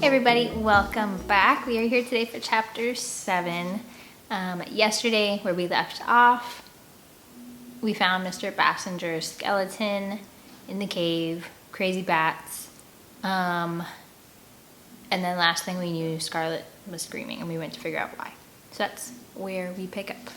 Hey everybody, welcome back. We are here today for chapter 7. Yesterday, where we left off, we found Mr. Bassinger's skeleton in the cave, crazy bats, and then last thing we knew, Scarlet was screaming and we went to figure out why. So that's where we pick up.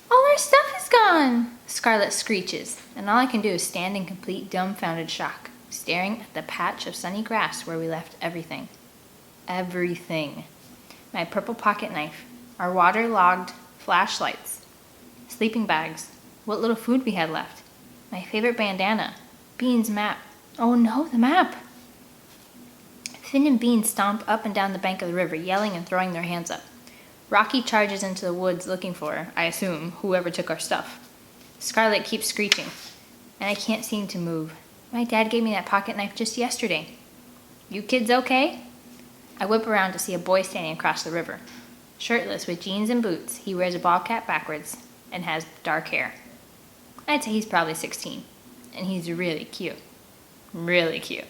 All our stuff is gone, Scarlet screeches, and all I can do is stand in complete dumbfounded shock, staring at the patch of sunny grass where we left everything. Everything. My purple pocket knife, our waterlogged flashlights, sleeping bags, what little food we had left, my favorite bandana, Bean's map. Oh no, the map! Finn and Bean stomp up and down the bank of the river, yelling and throwing their hands up. Rocky charges into the woods looking for, I assume, whoever took our stuff. Scarlet keeps screeching, and I can't seem to move. My dad gave me that pocket knife just yesterday. You kids okay? I whip around to see a boy standing across the river. Shirtless with jeans and boots, he wears a ball cap backwards and has dark hair. I'd say he's probably 16, and he's really cute. Really cute.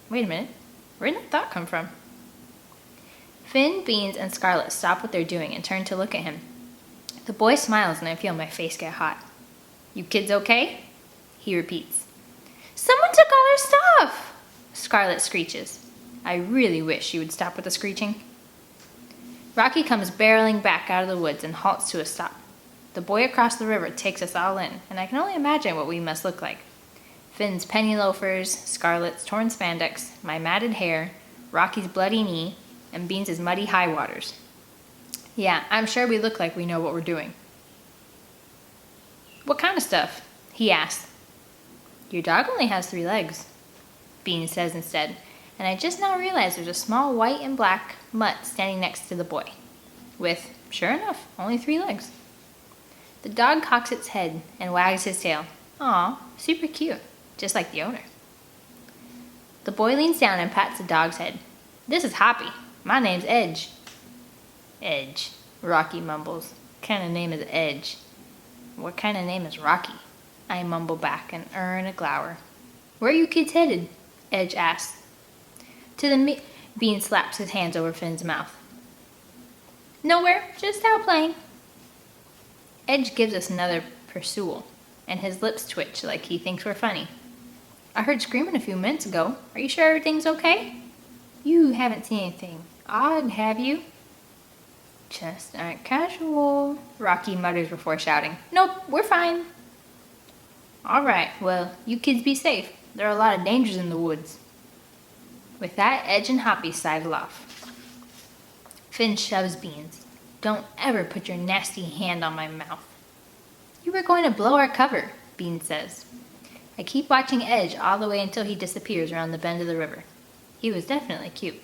Wait a minute, where did that thought come from? Finn, Beans, and Scarlet stop what they're doing and turn to look at him. The boy smiles and I feel my face get hot. You kids okay? He repeats. Someone took all our stuff! Scarlet screeches. I really wish she would stop with the screeching. Rocky comes barreling back out of the woods and halts to a stop. The boy across the river takes us all in, and I can only imagine what we must look like. Finn's penny loafers, Scarlet's torn spandex, my matted hair, Rocky's bloody knee, and Beans' muddy high waters. Yeah, I'm sure we look like we know what we're doing. What kind of stuff? He asked. Your dog only has 3 legs, Bean says instead, and I just now realize there's a small white and black mutt standing next to the boy, with, sure enough, only 3 legs. The dog cocks its head and wags his tail. Aw, super cute, just like the owner. The boy leans down and pats the dog's head. This is Hoppy. My name's Edge. Edge, Rocky mumbles. What kind of name is Edge? What kind of name is Rocky? I mumble back and earn a glower. Where are you kids headed? Edge asks. To the Bean slaps his hands over Finn's mouth. Nowhere, just out playing. Edge gives us another pursual, and his lips twitch like he thinks we're funny. I heard screaming a few minutes ago. Are you sure everything's okay? You haven't seen anything odd, have you? Just act casual, Rocky mutters before shouting. Nope, we're fine. All right, well, you kids be safe. There are a lot of dangers in the woods. With that, Edge and Hoppy sidle off. Finn shoves Beans. Don't ever put your nasty hand on my mouth. You were going to blow our cover, Bean says. I keep watching Edge all the way until he disappears around the bend of the river. He was definitely cute.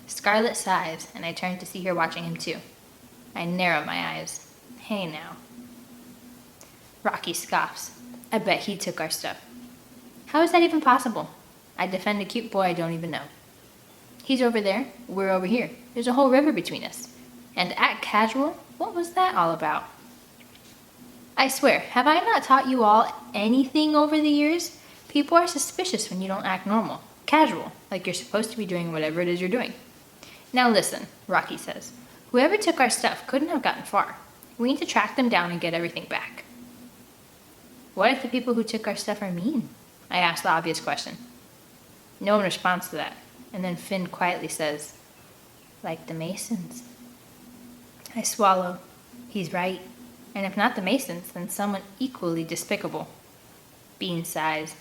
Scarlet sighs, and I turn to see her watching him too. I narrow my eyes. Hey now. Rocky scoffs. I bet he took our stuff. How is that even possible? I defend a cute boy I don't even know. He's over there, we're over here. There's a whole river between us. And act casual? What was that all about? I swear, have I not taught you all anything over the years? People are suspicious when you don't act normal, casual, like you're supposed to be doing whatever it is you're doing. Now listen, Rocky says. Whoever took our stuff couldn't have gotten far. We need to track them down and get everything back. What if the people who took our stuff are mean? I asked the obvious question. No one responds to that, and then Finn quietly says, like the Masons. I swallow. He's right. And if not the Masons, then someone equally despicable. Bean sighs.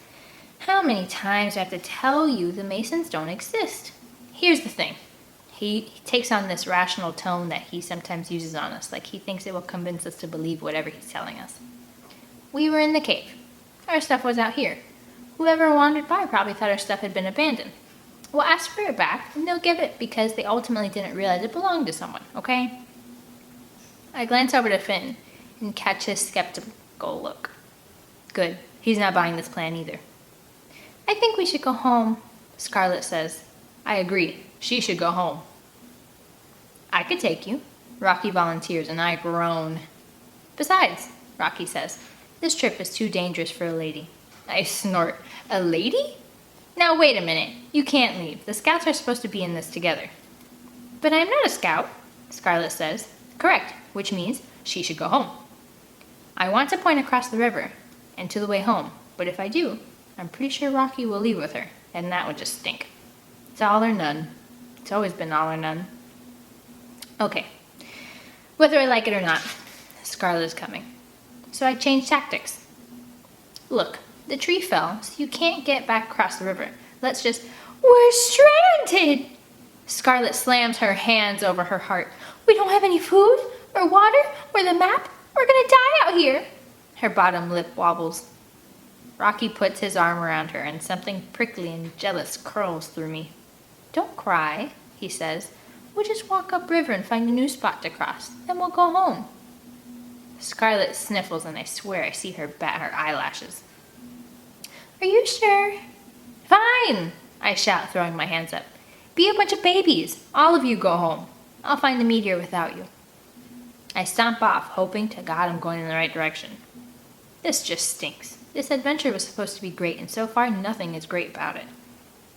How many times do I have to tell you the Masons don't exist? Here's the thing. He takes on this rational tone that he sometimes uses on us, like he thinks it will convince us to believe whatever he's telling us. We were in the cave. Our stuff was out here. Whoever wandered by probably thought our stuff had been abandoned. We'll ask for it back, and they'll give it because they ultimately didn't realize it belonged to someone, okay? I glance over to Finn and catch his skeptical look. Good. He's not buying this plan either. I think we should go home, Scarlet says. I agree. She should go home. I could take you. Rocky volunteers, and I groan. Besides, Rocky says, this trip is too dangerous for a lady. I snort. A lady? Now wait a minute. You can't leave. The scouts are supposed to be in this together. But I'm not a scout, Scarlet says. Correct, which means she should go home. I want to point across the river and to the way home, but if I do, I'm pretty sure Rocky will leave with her, and that would just stink. It's all or none. It's always been all or none. Okay, whether I like it or not, Scarlet is coming. So I changed tactics. Look, the tree fell, so you can't get back across the river. We're stranded! Scarlet slams her hands over her heart. We don't have any food, or water, or the map. We're gonna die out here. Her bottom lip wobbles. Rocky puts his arm around her, and something prickly and jealous curls through me. Don't cry, he says. We'll just walk upriver and find a new spot to cross. Then we'll go home. Scarlet sniffles, and I swear I see her bat her eyelashes. Are you sure? Fine, I shout, throwing my hands up. Be a bunch of babies. All of you go home. I'll find the meteor without you. I stomp off, hoping to God I'm going in the right direction. This just stinks. This adventure was supposed to be great, and so far nothing is great about it.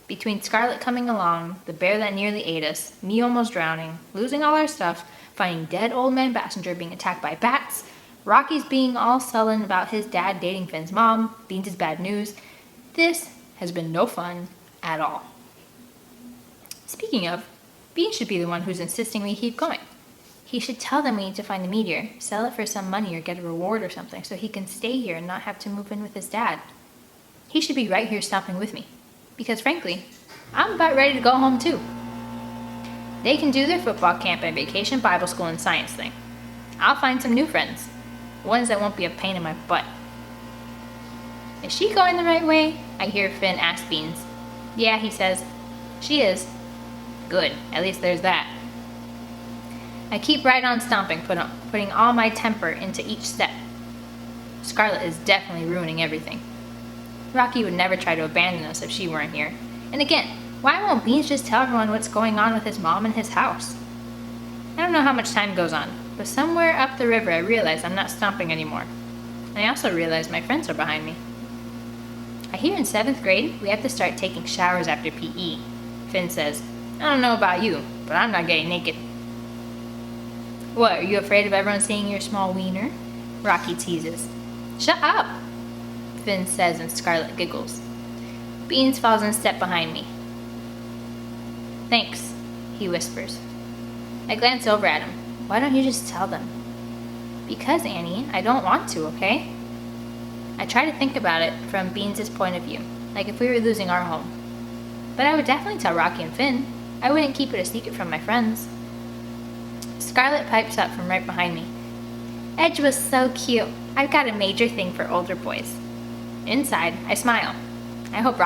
Between Scarlet coming along, the bear that nearly ate us, me almost drowning, losing all our stuff, finding dead old man Passenger being attacked by bats, Rocky's being all sullen about his dad dating Finn's mom, Beans' bad news, this has been no fun at all. Speaking of, Beans should be the one who's insisting we keep going. He should tell them we need to find the meteor, sell it for some money or get a reward or something so he can stay here and not have to move in with his dad. He should be right here stopping with me. Because frankly, I'm about ready to go home too. They can do their football camp and vacation Bible school and science thing. I'll find some new friends. Ones that won't be a pain in my butt. Is she going the right way? I hear Finn ask Beans. Yeah, he says. She is. Good, at least there's that. I keep right on stomping, putting all my temper into each step. Scarlet is definitely ruining everything. Rocky would never try to abandon us if she weren't here. And again, why won't Beans just tell everyone what's going on with his mom and his house? I don't know how much time goes on, but somewhere up the river I realize I'm not stomping anymore. And I also realize my friends are behind me. I hear in 7th grade we have to start taking showers after PE. Finn says, I don't know about you, but I'm not getting naked. What, are you afraid of everyone seeing your small wiener? Rocky teases. Shut up, Finn says, and Scarlet giggles. Beans falls in step behind me. Thanks, he whispers. I glance over at him. Why don't you just tell them? Because, Annie, I don't want to, okay? I try to think about it from Beans' point of view, like if we were losing our home. But I would definitely tell Rocky and Finn. I wouldn't keep it a secret from my friends. Scarlet pipes up from right behind me. Edge was so cute. I've got a major thing for older boys. Inside, I smile. I hope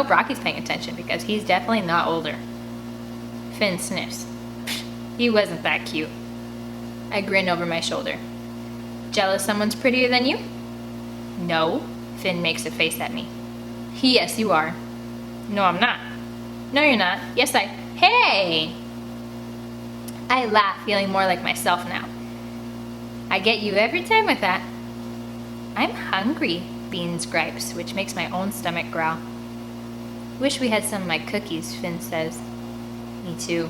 Rocky's paying attention because he's definitely not older. Finn sniffs. He wasn't that cute. I grin over my shoulder. Jealous someone's prettier than you? No. Finn makes a face at me. Yes, you are. No, I'm not. No, you're not. Yes, Hey! I laugh, feeling more like myself now. I get you every time with that. I'm hungry, Beans gripes, which makes my own stomach growl. Wish we had some of my cookies, Finn says. Me too.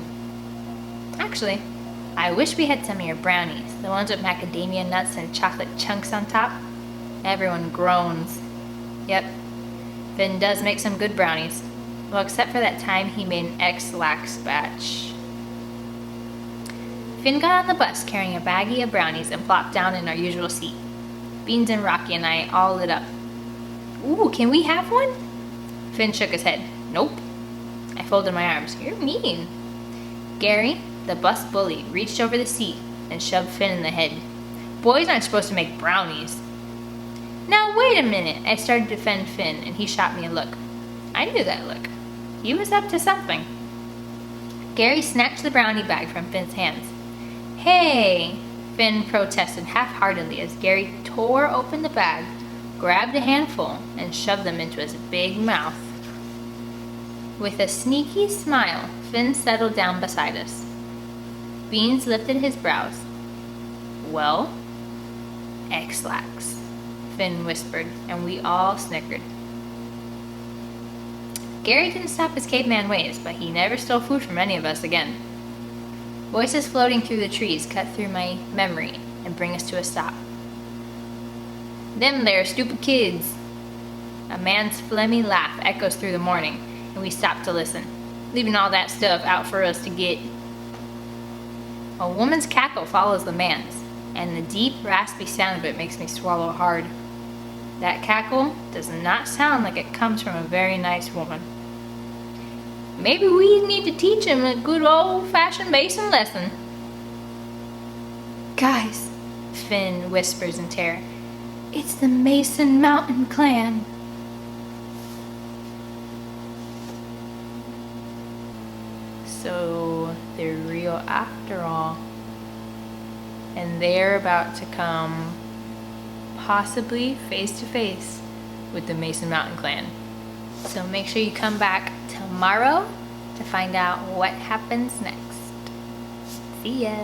Actually, I wish we had some of your brownies, the ones with macadamia nuts and chocolate chunks on top. Everyone groans. Yep, Finn does make some good brownies. Well, except for that time he made an X-Lax batch. Finn got on the bus carrying a baggie of brownies and plopped down in our usual seat. Beans and Rocky and I all lit up. Ooh, can we have one? Finn shook his head. Nope. I folded my arms. You're mean. Gary, the bus bully, reached over the seat and shoved Finn in the head. Boys aren't supposed to make brownies. Now wait a minute. I started to defend Finn and he shot me a look. I knew that look. He was up to something. Gary snatched the brownie bag from Finn's hands. Hey! Finn protested half-heartedly as Gary tore open the bag, grabbed a handful, and shoved them into his big mouth. With a sneaky smile, Finn settled down beside us. Beans lifted his brows. Well? X-Lax, Finn whispered, and we all snickered. Gary didn't stop his caveman ways, but he never stole food from any of us again. Voices floating through the trees cut through my memory and bring us to a stop. "Them there stupid kids." A man's phlegmy laugh echoes through the morning, and we stop to listen, leaving all that stuff out for us to get. A woman's cackle follows the man's, and the deep, raspy sound of it makes me swallow hard. That cackle does not sound like it comes from a very nice woman. Maybe we need to teach him a good old-fashioned basin lesson. "Guys," Finn whispers in terror, "it's the Mason Mountain Clan." So they're real after all. And they're about to come possibly face to face with the Mason Mountain Clan. So make sure you come back tomorrow to find out what happens next. See ya.